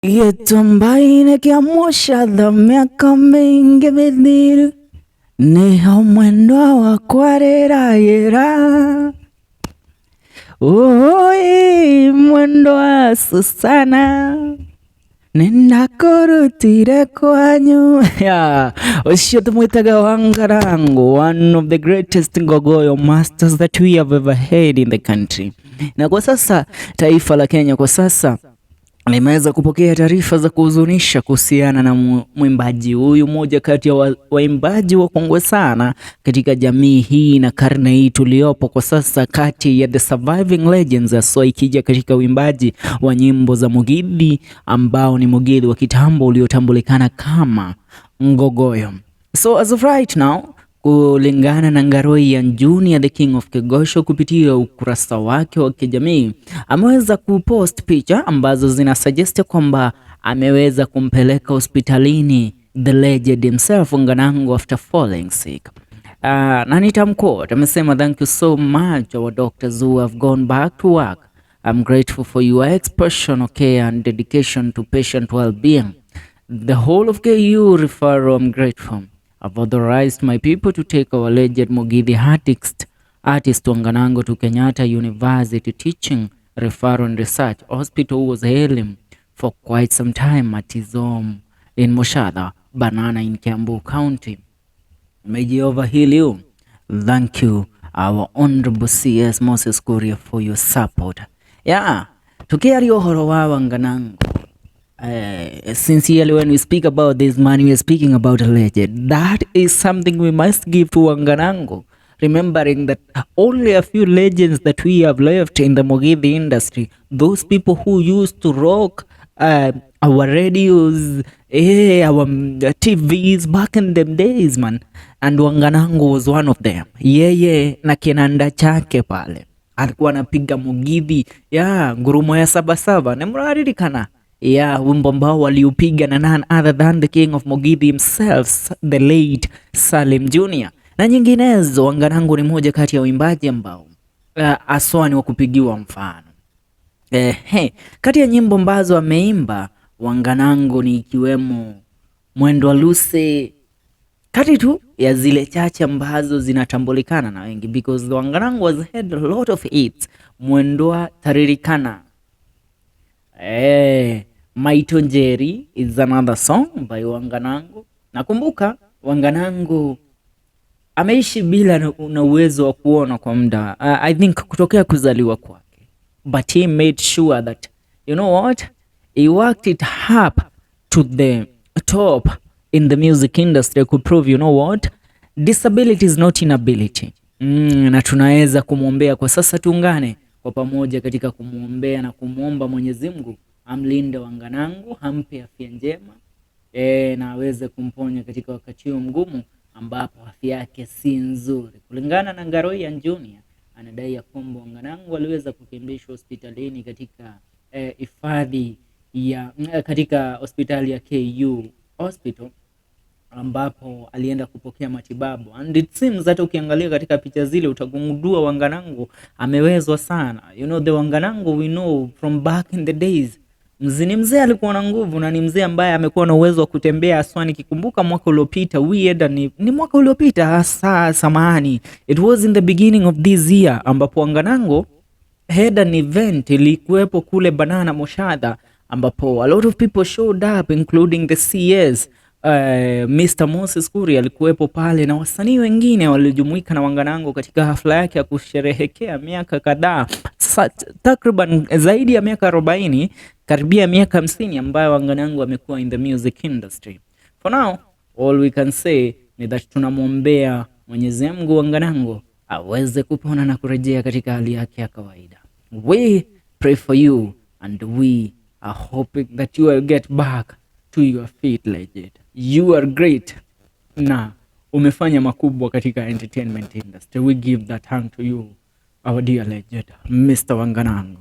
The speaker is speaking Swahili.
Gitumbaine kia mushadha miaka mingi mithiru niho mwendwa wakwa rirayira oi mwendwa Susana nindakurutire kwanyu ucio tumwitaga Wangarango, one of the greatest ngogoyo masters that we have ever had in the country. Na kwa sasa taifa la Kenya kwa sasa limeweza kupokea taarifa za kuhuzunisha kuhusiana na mwimbaji huyu, mmoja kati ya waimbaji wakongwe sana katika jamii hii na karne hii tuliopo kwa sasa, kati ya the surviving legends, so ikija katika uimbaji wa nyimbo za Mugithi, ambao ni Mugithi wa kitambo uliotambulikana kama Ngogoyo. So as of right now, kulingana na Ngaroian Junior, the King of Kegosho, kupitia ukurasa wake wa kijamii ameweza kupost picha ambazo zinasuggest kwamba ameweza kumpeleka hospitalini the legend himself Nganango after falling sick. Na nitamquote, amesema, "Thank you so much our doctors who have gone back to work. I'm grateful for your expression of care and dedication to patient well-being. The whole of KU referral, I'm grateful. I've authorized my people to take our legend Mugithi artist Wanganango to Kenyatta University Teaching, Referral and Research Hospital, who was hailing for quite some time at his home in Moshadha, Banana in Kiambu County. May Jehovah heal you. Thank you, our Honorable CS Moses Kuria, for your support." Yeah, tukiaria uhoro wa Wanganango. Sincerely, when we speak about this man, we are speaking about a legend. That is something we must give to Wanganango, remembering that only a few legends that we have left in the Mugithi industry, those people who used to rock our radios, our TVs back in them days, man. And Wanganango was one of them. Yeye na kinanda chake pale alikuwa anapiga Mugithi ngurumo ya sabasaba, na mnaririkana wimbo ambao waliupiga na none other than the king of Mugithi himself, the late Salim Junior, na nyinginezo. Wanganango ni moja kati ya uimbaji ambao aswani wa kupigiwa mfano. Kati ya nyimbo ambazo ameimba Wanganango ni ikiwemo Mwendo wa Luse, kati tu ya zile chache ambazo zinatambulikana na wengi, because Wanganango has had a lot of hits. Mwendo wa Taririkana, Maito Njeri is another song by Wanganango. Nakumbuka Wanganango ameishi bila na uwezo wa kuona kwa muda, I think kutokea kuzaliwa kwake, but he made sure that, you know what, he worked it up to the top in the music industry, could prove, you know what, disability is not inability. Na tunaweza kumwombea kwa sasa, tuungane kwa pamoja katika kumwombea na kumwomba Mwenyezi Mungu amlinde Wanganango, ampe afya njema na aweze kumponya katika wakati huu mgumu ambapo afya yake si nzuri. Kulingana na Ngaroian Junior, anadai ya kwamba Wanganango aliweza kukimbishwa hospitalini katika hifadhi katika hospitali ya KU Hospital, ambapo alienda kupokea matibabu, and it seems that ukiangalia katika picha zile utagundua Wanganango amewezwa sana. You know, the Wanganango we know from back in the days, mzee alikuwa na nguvu, na ni mzee ambaye amekuwa na uwezo wa kutembea aswa. Nikikumbuka mwaka uliopita, ni mwaka uliopita hasa, samahani, it was in the beginning of this year, ambapo Wanganango had an event ilikuwepo kule Banana Moshadha, ambapo a lot of people showed up including the CS. Mr. Moses Kuria alikuwepo pale na wasanii wengine walijumuika na Wanganango katika hafla yake ya kusherehekea miaka kadhaa, takriban zaidi ya miaka 40, karibia miaka 50 ambayo Wanganango amekuwa in the music industry. For now, all we can say ni that tunamwombea Mwenyezi Mungu Wanganango aweze kupona na kurejea katika hali yake ya kawaida. We pray for you and we are hoping that you will get back to your feet, legend. You are great na umefanya makubwa katika entertainment industry. We give that hand to you, our dear legend, Mr. Wanganango.